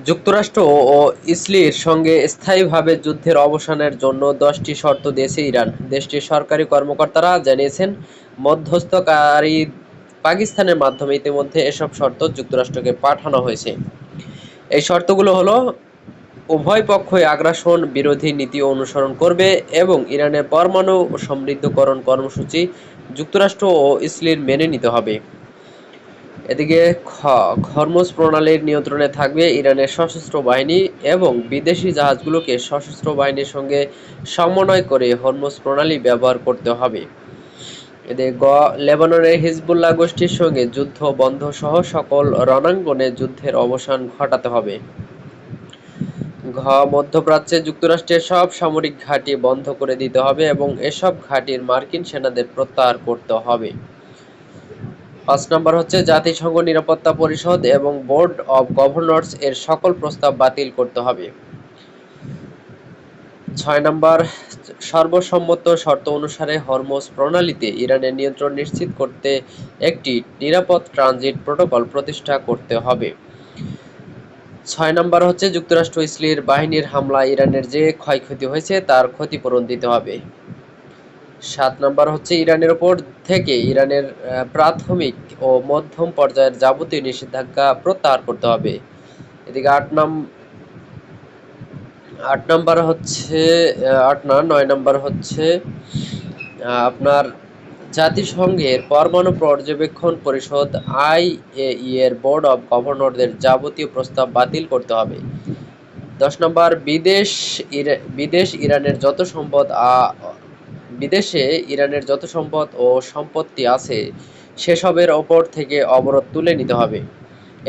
যুক্তরাষ্ট্র ও ইসরায়েলের সঙ্গে স্থায়ীভাবে যুদ্ধের অবসানের জন্য 10টি শর্ত দিয়েছে ইরান। দেশটির সরকারি কর্মকর্তারা জানিয়েছেন, মধ্যস্থতাকারী পাকিস্তানের মাধ্যমে ইতিমধ্যে এসব শর্ত যুক্তরাষ্ট্রকে পাঠানো হয়েছে। এই শর্তগুলো হলো, উভয় পক্ষই আগ্রাসন বিরোধী নীতি অনুসরণ করবে এবং ইরানের পরমাণু সমৃদ্ধকরণ কর্মসূচি যুক্তরাষ্ট্র ও ইসরায়েল মেনে নিতে হবে। এদিকে হরমুজ প্রণালীর নিয়ন্ত্রণে থাকবে ইরানের সশস্ত্র বাহিনী এবং বিদেশি জাহাজগুলোকে সশস্ত্র বাহিনীর সঙ্গে সমন্বয় করে হরমুজ প্রণালী ব্যবহার করতে হবে। এদিকে লেবাননের হিজবুল্লাহ গোষ্ঠীর সঙ্গে যুদ্ধ বন্ধ সহ সকল রণাঙ্গনে যুদ্ধের অবসান ঘটাতে হবে। মধ্যপ্রাচ্যে যুক্তরাষ্ট্রের সব সামরিক ঘাঁটি বন্ধ করে দিতে হবে এবং এসব ঘাঁটির মার্কিন সেনাদের প্রত্যাহার করতে হবে। ৫ নম্বর হচ্ছে, জাতিসংঘ নিরাপত্তা পরিষদ এবং বোর্ড অব গভর্নর্স এর সকল প্রস্তাব বাতিল করতে হবে। ৬ নম্বর, সর্বসম্মত শর্ত অনুসারে হরমুজ প্রণালীতে ইরানের নিয়ন্ত্রণ নিশ্চিত করতে একটি নিরাপদ ট্রানজিট প্রোটোকল প্রতিষ্ঠা করতে হবে। ৬ নম্বর হচ্ছে, যুক্তরাষ্ট্র ইসরায়েল বাহিনীর হামলায় ইরানের যে ক্ষয়ক্ষতি হয়েছে তার ক্ষতিপূরণ দিতে হবে। ৭ নম্বর হচ্ছে, ইরানের ওপর থেকে ইরানের প্রাথমিক ও মধ্যম পর্যায়ের যাবতীয় নিষেধাজ্ঞা প্রত্যাহার করতে হবে। এদিকে ৮ নম্বর হচ্ছে ৮ না ৯ নম্বর হচ্ছে আপনার জাতিসংঘের পরমাণু পর্যবেক্ষণ পরিষদ আইএই এর বোর্ড অব গভর্নরদের যাবতীয় প্রস্তাব বাতিল করতে হবে। ১০ নম্বর, বিদেশে ইরানের যত সম্পদ ও সম্পত্তি আছে সেসবের ওপর থেকে অবরোধ তুলে নিতে হবে।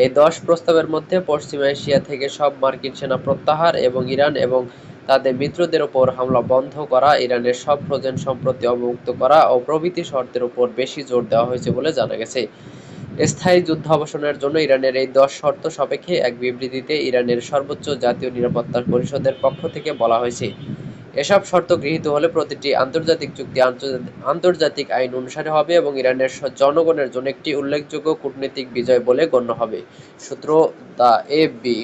এই ১০ প্রস্তাবের মধ্যে পশ্চিম এশিয়া থেকে সব মার্কিন সেনা প্রত্যাহার এবং ইরান এবং তাদের মিত্রদের ওপর হামলা বন্ধ করা, ইরানের সব ফ্রোজেন সম্পত্তি অবমুক্ত করা ও প্রভৃতি শর্তের উপর বেশি জোর দেওয়া হয়েছে বলে জানা গেছে। স্থায়ী যুদ্ধাবসানের জন্য ইরানের এই ১০ শর্ত সাপেক্ষে এক বিবৃতিতে ইরানের সর্বোচ্চ জাতীয় নিরাপত্তা পরিষদের পক্ষ থেকে বলা হয়েছে, এসব শর্ত গৃহীত হলে প্রতিটি আন্তর্জাতিক চুক্তি আন্তর্জাতিক আইন অনুসারে হবে এবং ইরানের জনগণের জন্য একটি উল্লেখযোগ্য কূটনৈতিক বিজয় বলে গণ্য হবে। সূত্র দ্য এএফপি।